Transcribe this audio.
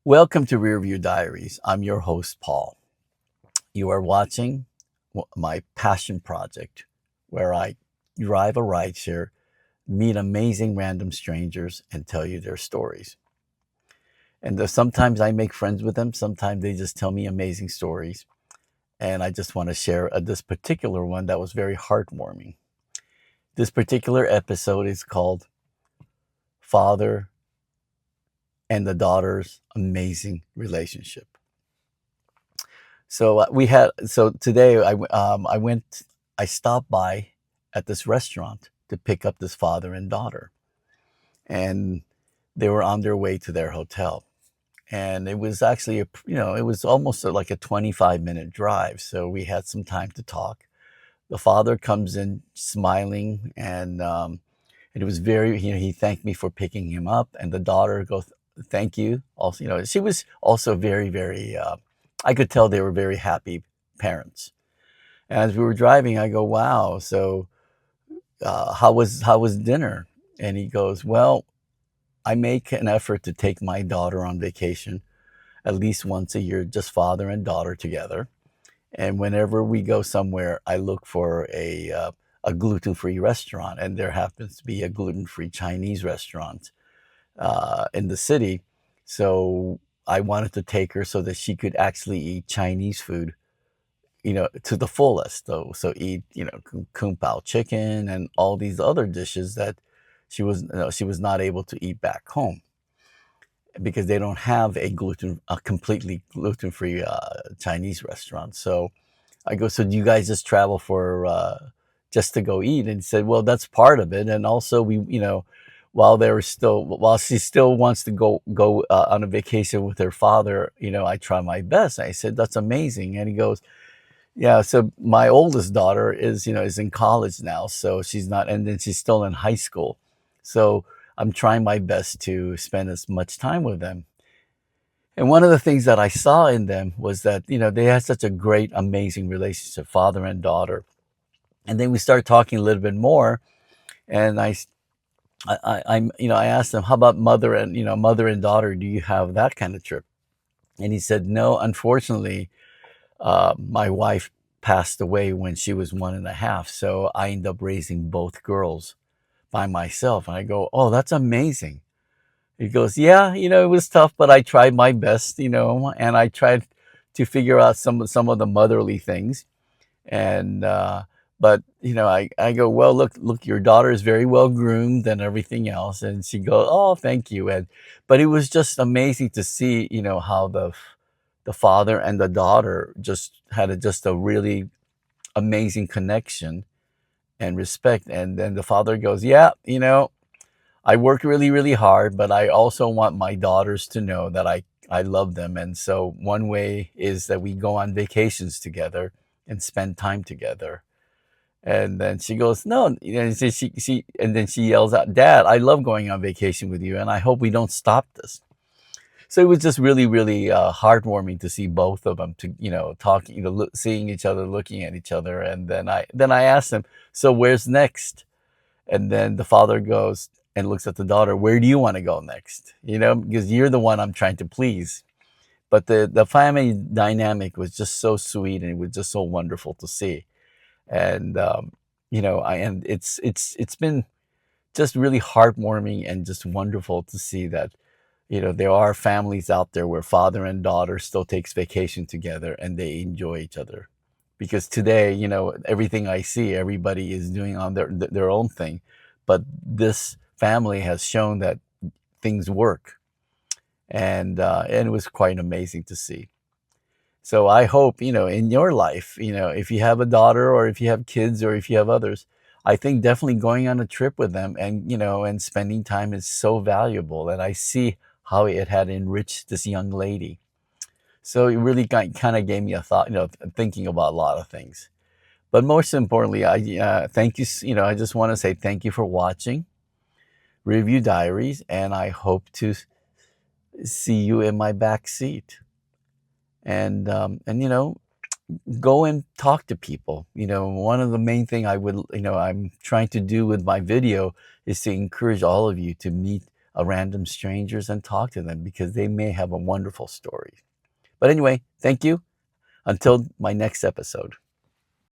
Welcome to Rearview Diaries. I'm your host, Paul. You are watching my passion project where I drive a rideshare, meet amazing random strangers, and tell you their stories. And sometimes I make friends with them, sometimes they just tell me amazing stories. And I just want to share this particular one that was very heartwarming. This particular episode is called Father and the Daughter's Amazing Relationship. So today I stopped by at this restaurant to pick up this father and daughter, and they were on their way to their hotel. And it was actually it was almost like a 25-minute drive. So we had some time to talk. The father comes in smiling, and it was he thanked me for picking him up, and the daughter goes, "Thank you." Also, she was also very. I could tell they were very happy parents. And as we were driving, I go, "Wow, so how was dinner?" And he goes, "Well, I make an effort to take my daughter on vacation at least once a year, just father and daughter together. And whenever we go somewhere, I look for a gluten-free restaurant, and there happens to be a gluten-free Chinese restaurant in the city. So I wanted to take her so that she could actually eat Chinese food, to the fullest. So eat, kung pao chicken and all these other dishes that she was not able to eat back home because they don't have a completely gluten-free Chinese restaurant. So I go, so do you guys just travel for just to go eat? And he said, well, that's part of it, and also while she still wants to go on a vacation with her father, I try my best. I said, that's amazing. And he goes, yeah. So my oldest daughter is in college now, so she's not, and then she's still in high school. So I'm trying my best to spend as much time with them. And one of the things that I saw in them was that, they had such a great, amazing relationship, father and daughter. And then we started talking a little bit more, and I asked them, how about mother and daughter? Do you have that kind of trip? And he said, no, unfortunately, my wife passed away when she was 1.5, so I ended up raising both girls by myself. And I go, oh, that's amazing. He goes, yeah, it was tough, but I tried my best, and I tried to figure out some of the motherly things. And but I go, well, look, your daughter is very well groomed and everything else. And she goes, oh, thank you. And but it was just amazing to see, how the father and the daughter just had just a really amazing connection and respect. And then the father goes, yeah, I work really, really hard, but I also want my daughters to know that I love them. And so one way is that we go on vacations together and spend time together. And then she goes, no, and then she yells out, Dad, I love going on vacation with you, and I hope we don't stop this. So it was just really, really heartwarming to see both of them to, talking, seeing each other, looking at each other. And then I asked him, so where's next? And then the father goes and looks at the daughter, where do you want to go next? Because you're the one I'm trying to please. But the family dynamic was just so sweet, and it was just so wonderful to see. And and it's been just really heartwarming and just wonderful to see that there are families out there where father and daughter still takes vacation together and they enjoy each other. Because today, everything I see, everybody is doing on their own thing, but this family has shown that things work. And it was quite amazing to see. So I hope, in your life, if you have a daughter or if you have kids or if you have others, I think definitely going on a trip with them and spending time is so valuable. And I see how it had enriched this young lady. So it really kind of gave me a thought, thinking about a lot of things. But most importantly, I thank you. I just want to say thank you for watching Review Diaries, and I hope to see you in my back seat. And go and talk to people. One of the main thing I'm trying to do with my video is to encourage all of you to meet random strangers and talk to them because they may have a wonderful story. But anyway, thank you. Until my next episode.